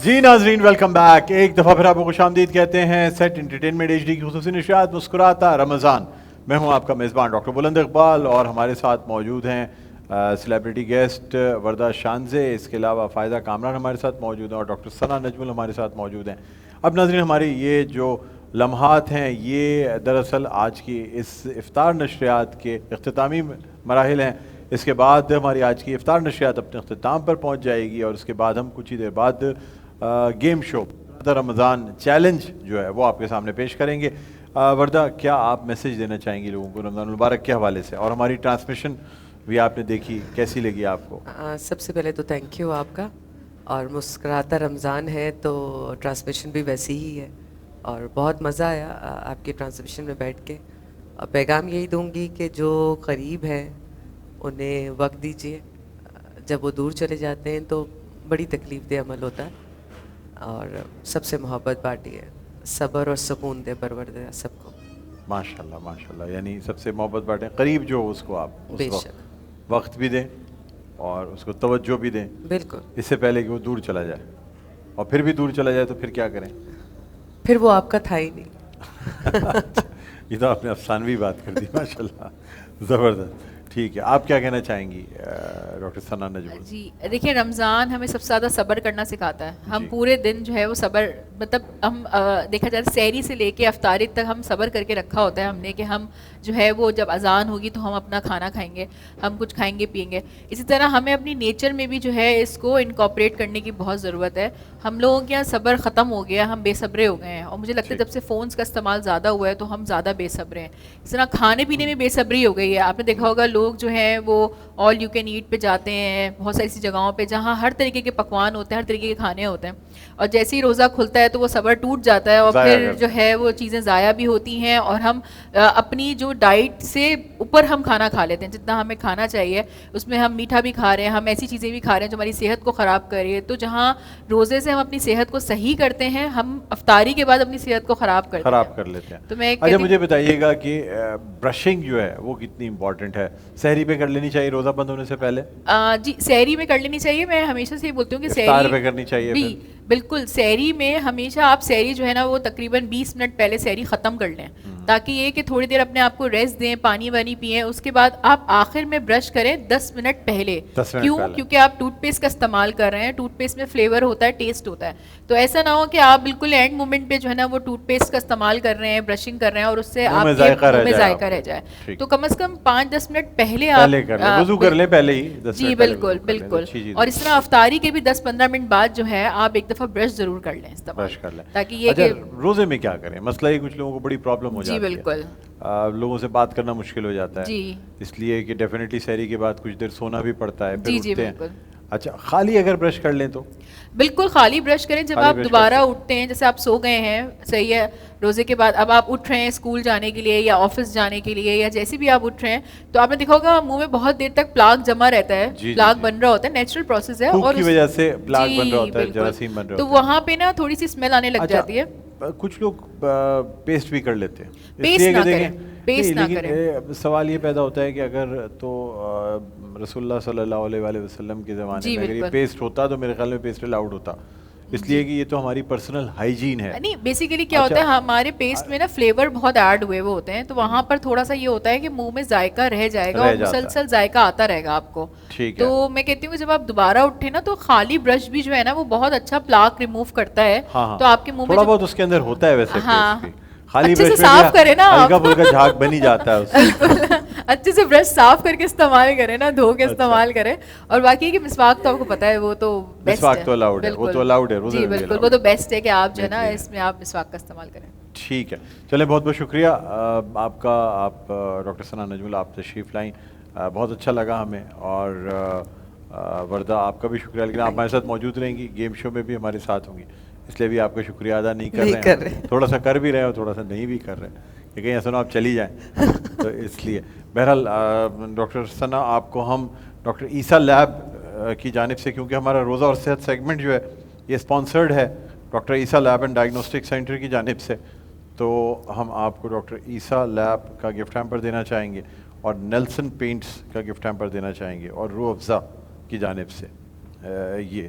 جی ناظرین welcome back. ایک دفعہ پھر آپ کو خوش آمدید کہتے ہیں سیٹ انٹرٹینمنٹ ایچ ڈی کی خصوصی نشریات مسکراتا رمضان. میں ہوں آپ کا میزبان ڈاکٹر بلند اقبال اور ہمارے ساتھ موجود ہیں سیلیبریٹی گیسٹ وردہ شانزے, اس کے علاوہ فائزہ کامران ہمارے ساتھ موجود ہیں اور ڈاکٹر ثنا نجمل ہمارے ساتھ موجود ہیں. اب ناظرین ہماری یہ جو لمحات ہیں یہ دراصل آج کی اس افطار نشریات کے اختتامی مراحل ہیں. اس کے بعد ہماری آج کی افطار نشریات اپنے اختتام پر پہنچ جائے گی اور اس کے بعد ہم کچھ ہی دیر بعد گیم شو رمضان چیلنج جو ہے وہ آپ کے سامنے پیش کریں گے. وردہ کیا آپ میسیج دینا چاہیں گی لوگوں کو رمضان المبارک کے حوالے سے, اور ہماری ٹرانسمیشن بھی آپ نے دیکھی کیسی لگی آپ کو؟ سب سے پہلے تو تھینک یو آپ کا, اور مسکراتا رمضان ہے تو ٹرانسمیشن بھی ویسی ہی ہے اور بہت مزہ آیا آپ کی ٹرانسمیشن میں بیٹھ کے. اور پیغام یہی دوں گی کہ جو قریب ہیں انہیں وقت دیجیے, جب وہ دور چلے جاتے ہیں تو بڑی تکلیف دہ عمل ہوتا ہے, اور سب سے محبت بانٹیے, صبر اور سکون دے پروردگار سب کو. ماشاءاللہ ماشاءاللہ, یعنی سب سے محبت بانٹیں, قریب جو اس کو آپ بے اس شک وقت بھی دیں اور اس کو توجہ بھی دیں, بالکل, اس سے پہلے کہ وہ دور چلا جائے. اور پھر بھی دور چلا جائے تو پھر کیا کریں؟ پھر وہ آپ کا تھا ہی نہیں. یہ تو آپ نے افسانوی بات کر دی, ماشاءاللہ زبردست. ٹھیک ہے, آپ کیا کہنا چاہیں گی ڈاکٹر ثنا نجمل؟ جی دیکھیں, رمضان ہمیں سب سے زیادہ صبر کرنا سکھاتا ہے. ہم جی. پورے دن جو ہے وہ صبر, مطلب ہم دیکھا جائے سحری سے لے کے افطاری تک ہم صبر کر کے رکھا ہوتا ہے ہم نے کہ ہم جو ہے وہ جب اذان ہوگی تو ہم اپنا کھانا کھائیں گے, ہم کچھ کھائیں گے پئیں گے. اسی طرح ہمیں اپنی نیچر میں بھی جو ہے اس کو انکارپوریٹ کرنے کی بہت ضرورت ہے. ہم لوگوں کے یہاں صبر ختم ہو گیا, ہم بے صبرے ہو گئے ہیں, اور مجھے لگتا ہے جب سے فونس کا استعمال زیادہ ہوا ہے تو ہم زیادہ بے صبرے ہیں. اس طرح کھانے پینے میں بے صبری ہو گئی ہے. آپ نے دیکھا ہوگا لوگ جو ہیں وہ آل یو کین ایٹ پہ جاتے ہیں, بہت ساری ایسی جگہوں پہ جہاں ہر طریقے کے پکوان ہوتے ہیں, ہر طریقے کے کھانے ہوتے ہیں, اور جیسے ہی روزہ کھلتا ہے تو وہ صبر ٹوٹ جاتا ہے اور پھر جو ہے وہ چیزیں ضائع بھی ہوتی ہیں, اور ہم اپنی جو ڈائٹ سے اوپر ہم کھانا کھا لیتے ہیں جتنا ہمیں کھانا چاہیے. اس میں ہم میٹھا بھی کھا رہے ہیں, ہم ایسی چیزیں بھی کھا رہے ہیں جو ہماری صحت کو خراب کر رہی ہے. تو جہاں روزے سے ہم اپنی صحت کو صحیح کرتے ہیں, ہم افطاری کے بعد اپنی صحت کو خراب کر لیتے ہیں. تو میں اچھا مجھے بتائیے گا کہ برشنگ جو ہے وہ کتنی امپورٹنٹ ہے؟ سحری پہ کر لینی چاہیے روزہ بند ہونے سے پہلے؟ جی سحری میں کر لینی چاہیے. میں ہمیشہ سے یہ بولتی ہوں کہ افطار پہ کرنی چاہیے بھی بالکل. سحری میں ہمیشہ آپ سحری جو ہے نا وہ تقریباً 20 منٹ پہلے سحری ختم کر لیں, تاکہ یہ کہ تھوڑی دیر اپنے آپ کو ریسٹ دیں, پانی وانی پئیں. اس کے بعد آپ آخر میں برش کریں 10 منٹ پہلے. کیوں؟ کیونکہ آپ ٹوتھ پیسٹ کا استعمال کر رہے ہیں, ٹوتھ پیسٹ میں فلیور ہوتا ہے, ٹیسٹ ہوتا ہے. تو ایسا نہ ہو کہ آپ بالکل اینڈ مومنٹ پہ جو ہے نا وہ ٹوتھ پیسٹ کا استعمال کر رہے ہیں, برشنگ کر رہے ہیں, اور اس سے آپ کے منہ میں ذائقہ رہ جائے. تو کم از کم 5-10 منٹ پہلے آپ وضو کر لیں پہلے ہی. جی بالکل بالکل. اور اس طرح افطاری کے بھی 10-15 منٹ بعد جو ہے آپ ایک دفعہ برش ضرور کر لیں, برش کر لیں. تاکہ یہ کہ روزے میں کیا کریں؟ مسئلہ یہ کچھ لوگوں کو بڑی پرابلم ہو جاتی ہے. جی بالکل, لوگوں سے بات کرنا مشکل ہو جاتا ہے. جی اس لیے کہ ڈیفینیٹلی سحری کے بعد کچھ دیر سونا بھی پڑتا ہے, جی جی بالکل. اچھا خالی اگر برش کر لیں تو؟ بالکل خالی برش کریں. جب آپ دوبارہ اٹھتے ہیں, جیسے آپ سو گئے ہیں, صحیح ہے, روزے کے بعد اب آپ اٹھ رہے ہیں اسکول جانے کے لیے یا آفس جانے کے لیے یا جیسے بھی آپ اٹھ رہے ہیں, تو آپ نے دیکھا ہوگا منہ میں بہت دیر تک پلاک جمع رہتا ہے, پلاک بن رہا ہوتا ہے, نیچرل پروسیس ہے, اور کی وجہ سے پلاک بن رہا ہوتا ہے, جراثیم بن رہا ہوتا ہے. تو وہاں پہ نا تھوڑی سی اسمیل آنے لگ جاتی ہے. کچھ لوگ پیسٹ بھی کر لیتے ہیں. پیسٹ نہ کریں, پیسٹ نہ کریں. سوال یہ پیدا ہوتا ہے کہ اگر تو رسول اللہ صلی اللہ علیہ وسلم کے زمانے میں اگر یہ پیسٹ ہوتا تو میرے خیال میں پیسٹ الاؤڈ ہوتا, اس لیے کہ یہ تو ہماری پرسنل ہائیجین ہے. نہیں بیسیکلی کیا ہوتا ہے, ہمارے پیسٹ میں نا فلیور بہت ایڈ ہوئے ہوئے ہوتے ہیں, تو وہاں پر تھوڑا سا یہ ہوتا ہے کہ منہ میں ذائقہ رہ جائے گا اور مسلسل ذائقہ آتا رہے گا آپ کو. تو میں کہتی ہوں کہ جب آپ دوبارہ اٹھے نا تو خالی برش بھی جو ہے نا وہ بہت اچھا پلاک ریموو کرتا ہے. تو آپ کے منہ میں تھوڑا بہت اس کے اندر ہوتا ہے ویسے پیسٹ بھی, خالی برش میں صاف کرے نا, ہلکا پھلکا جھاگ بن ہی جاتا ہے. اچھے سے برش صاف کر کے استعمال کریں نا, دھو کے استعمال کریں. اور باقی کہ مسواک تو آپ کو پتہ ہے وہ تو بیسٹ ہے, تو الاؤڈ ہے, وہ تو الاؤڈ ہے. جی بالکل, وہ تو بیسٹ ہے کہ آپ جو ہے نا اس میں آپ مسواک کا استعمال کریں. ٹھیک ہے, چلیں بہت بہت شکریہ آپ کا. آپ ڈاکٹر ثنا نجمل آپ تشریف لائیں, بہت اچھا لگا ہمیں. اور وردہ آپ کا بھی شکریہ, لیکن آپ ہمارے ساتھ موجود رہیں گی, گیم شو میں بھی ہمارے ساتھ ہوں گی, اس لیے بھی آپ کا شکریہ ادا نہیں کر رہے ہیں. تھوڑا سا کر بھی رہے ہیں اور تھوڑا سا نہیں بھی کر رہے ہیں کہ کہیں ایسا نہ آپ چلی جائیں, تو اس لیے. بہرحال ڈاکٹر ثنا آپ کو ہم ڈاکٹر عیسیٰ لیب کی جانب سے, کیونکہ ہمارا روزہ اور صحت سیگمنٹ جو ہے یہ اسپانسرڈ ہے doctor Isa lab and diagnostic centre کی جانب سے, تو ہم آپ کو ڈاکٹر عیسیٰ لیب کا گفٹ ہیمپر دینا چاہیں گے, اور نیلسن پینٹس کا گفٹ ہیمپر دینا چاہیں گے, اور روح افزا کی جانب سے یہ